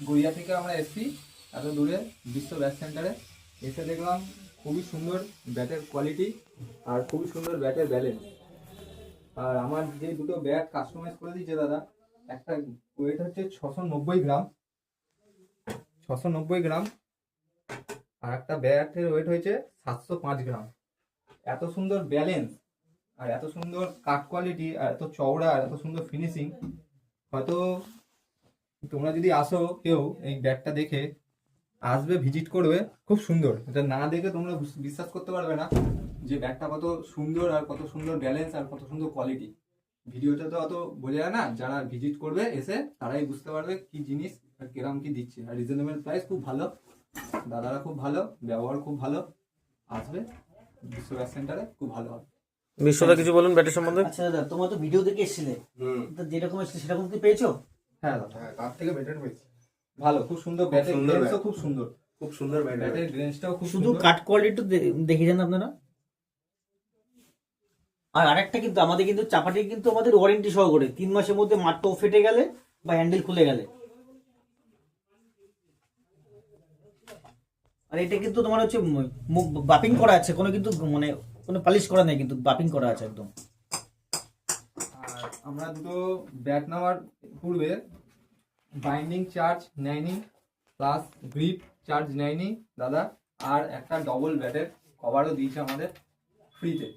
গড়িয়া থেকে আমরা এসেছি এত দূরে বিশ্ব ব্যাট সেন্টারে, এসে দেখলাম খুবই সুন্দর ব্যাটের কোয়ালিটি আর খুবই সুন্দর ব্যাটের ব্যালেন্স। আর আমার যে দুটো ব্যাট কাস্টমাইজ করে দিয়েছে দাদা, একটা ওয়েট হচ্ছে 690 গ্রাম, 690 গ্রাম, আর একটা ব্যাটের ওয়েট হয়েছে 705 গ্রাম। এত সুন্দর ব্যালেন্স আর এত সুন্দর কাট কোয়ালিটি আর এত চওড়া আর এত সুন্দর ফিনিশিং, হয়তো তোমরা যদি আসো কেউ এই ব্যাগটা দেখে আসবে, ভিজিট করবে, খুব সুন্দর। এটা না দেখে তোমরা বিশ্বাস করতে পারবে না যে ব্যাগটা কত সুন্দর আর কত সুন্দর ব্যালেন্স আর কত সুন্দর কোয়ালিটি। ভিডিওটা তো অত বোঝা যায় না, যারা ভিজিট করবে এসে তারাই বুঝতে পারবে কি জিনিস আর কিরম কি দিচ্ছে। আর রিজনেবল প্রাইস, খুব ভালো, দাদারা খুব ভালো, ব্যবহার খুব ভালো। আসবে বিশ্ব ব্যাট সেন্টারে, খুব ভালো হবে। বিশ্বদা কিছু বলুন ব্যাটের সম্বন্ধে। আচ্ছা দাদা, তোমার তো ভিডিও দেখে এসেছিলে, তো যেরকম এসেছিলে সেরকম কি পেয়েছো? হ্যাঁ দাদা, তার থেকে বেটার পেয়েছি। ভালো, খুব সুন্দর ব্যাটের সুন্দর গ্রেন্সও, bat। খুব সুন্দর, খুব সুন্দর ব্যাটের গ্রেন্সটাও খুব শুধু সুন্দর। কাট কোয়ালিটি দেখে যান আপনারা। আর আরেকটা কিন্তু আমাদের কিন্তু চাপাটি কিন্তু আমাদের ওয়ারেন্টি সহকারে 3 মাসের মধ্যে মাত্র ফেটে গেলে বা হ্যান্ডেল খুলে গেলে। আর এটা কিন্তু তোমার হচ্ছে বাপিং করা আছে, কোনো কিন্তু মানে কোনো পালিশ করা নেই, কিন্তু বাপিং করা আছে একদম। আর আমরা দুটো ব্যাট নেওয়ার পূর্বে বাইন্ডিং চার্জ নেয়নি, প্লাস গ্রিপ চার্জ নেয়নি দাদা, আর একটা ডবল ব্যাটের কভারও দিয়েছে আমাদের ফ্রিতে।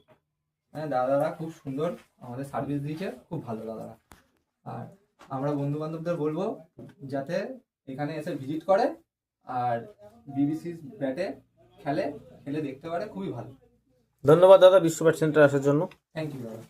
হ্যাঁ, দাদারা খুব সুন্দর আমাদের সার্ভিস দিয়েছে, খুব ভালো দাদারা। আর আমরা বন্ধু বান্ধবদের বলবো যাতে এখানে এসে ভিজিট করে আর বিবিসি ব্যাটে খেলে দেখতে পারে, খুবই ভালো। ধন্যবাদ দাদা বিশ্ব ব্যাট সেন্টার আসার জন্য। থ্যাংক ইউ দাদা।